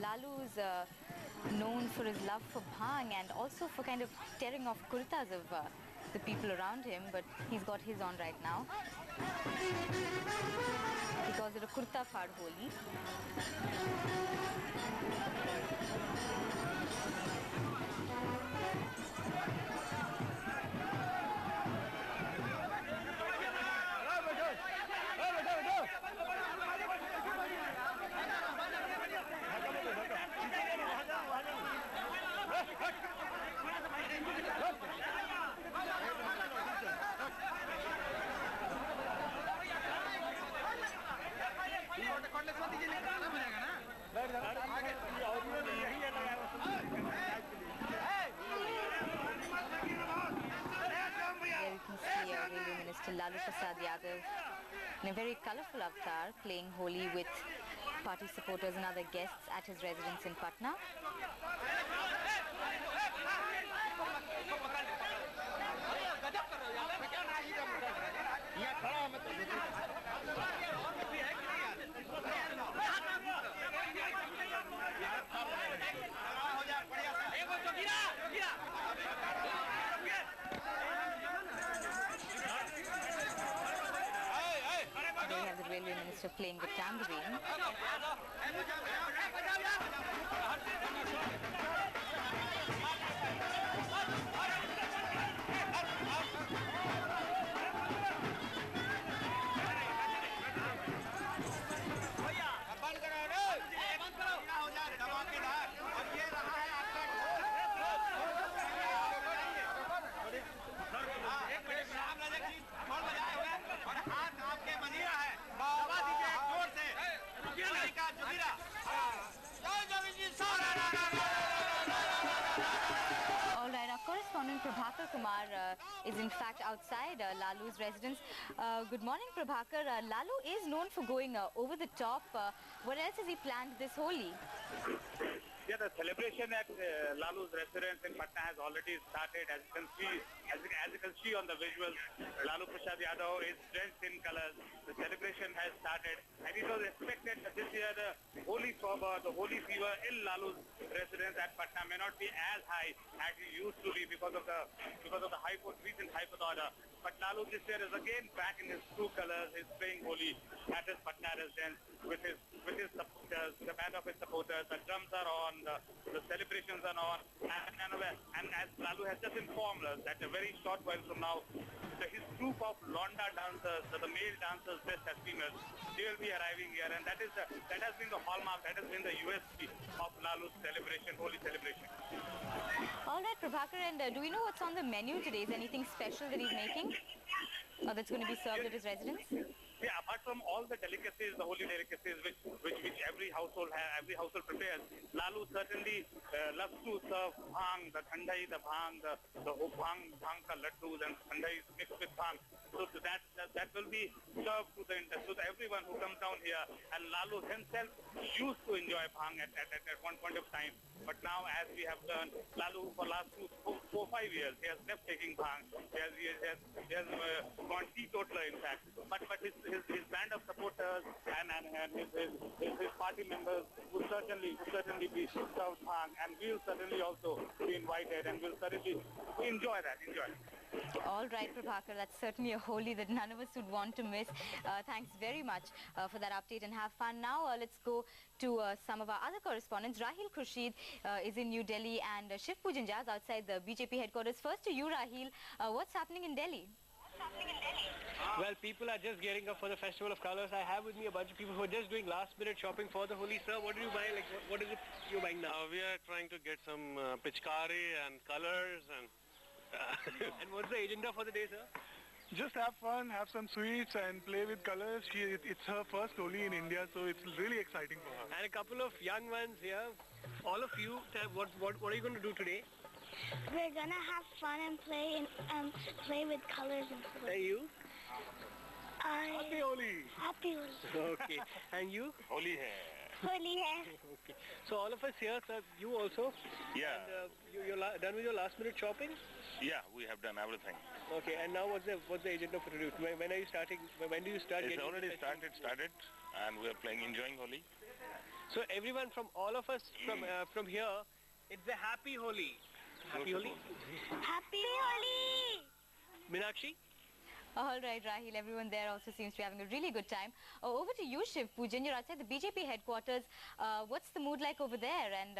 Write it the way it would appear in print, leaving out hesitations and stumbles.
Lalu's known for his love for bhang and also for kind of tearing off kurtas of the people around him, but he's got his on right now. He calls it a kurta fad Holi. Railway Minister Lalu Prasad Yadav in a very colourful avatar playing Holi with party supporters and other guests at his residence in Patna. They have the Railway Minister playing the tambourine. Correspondent Prabhakar Kumar is in fact outside Lalu's residence. Good morning, Prabhakar. Lalu is known for going over the top. What else has he planned this Holi? Yeah, the celebration at Lalu's residence in Patna has already started. As you can see on the visuals, Lalu Prasad Yadav is drenched in colors. The celebration has started, and it was expected that this year the Holi fervor, the Holi fever in Lalu's residence at Patna may not be as high as it used to be because of the recent High Court order. But Lalu this year is again back in his true colors. He's playing Holi at his Patna residence with his supporters, with the band of his supporters. The drums are on, the celebrations are on, and as Lalu has just informed us that a very short while from now, his group of Londa dancers, the male dancers dressed as females, they will be arriving here, and that has been the hallmark, that has been the USP of Lalu's celebration, Holi celebration. All right, Prabhakar, and do we know what's on the menu today? Is anything special that he's making, or that's going to be served at his residence? Yeah, apart from all the delicacies, the Holi delicacies which every household prepares, Lalu certainly loves to serve bhang, the thandai, the bhang, the bhang ka laddus and thandai mixed with bhang. So that will be served to everyone who comes down here. And Lalu himself used to enjoy bhang at one point of time. But now, as we have learned, Lalu for last 4-5 years, he has left taking bhang. He has gone teetotaler, in fact. But his band of supporters and his party members will certainly be served bhang, and we'll certainly also be invited, and we'll certainly enjoy that. All right, Prabhakar, that's certainly a Holi that none of us would want to miss. Thanks very much for that update, and have fun. Now let's go to some of our other correspondents. Rahil Khurshid is in New Delhi, and Shiv Pujan Jaz outside the BJP headquarters. First to you, Rahil. What's happening in Delhi? Well, people are just gearing up for the Festival of Colors. I have with me a bunch of people who are just doing last-minute shopping for the Holi. Sir, what did you buy? Like, what is it you're buying now? We are trying to get some pichkari and colors and... And what's the agenda for the day, sir? Just have fun, have some sweets and play with colors. It's her first Holi in India, so it's really exciting for her. And a couple of young ones here. All of you, what are you going to do today? We're gonna have fun and play with colors and stuff. And you? Happy Holi! Happy Holi. Okay. And you? Holi hai. Holi hai. Okay. So all of us here, sir, you also? Yeah. And you're done with your last minute shopping? Yeah, we have done everything. Okay, and now what's the agenda for today? When are you starting? When do you start? It's getting already into the started, and we are playing, enjoying Holi. So everyone from all of us from here, it's a happy Holi. Happy Holi. Happy Holi! Meenakshi? All right, Rahil, everyone there also seems to be having a really good time. Over to you, Shiv Pujan. You're outside the BJP headquarters. What's the mood like over there? And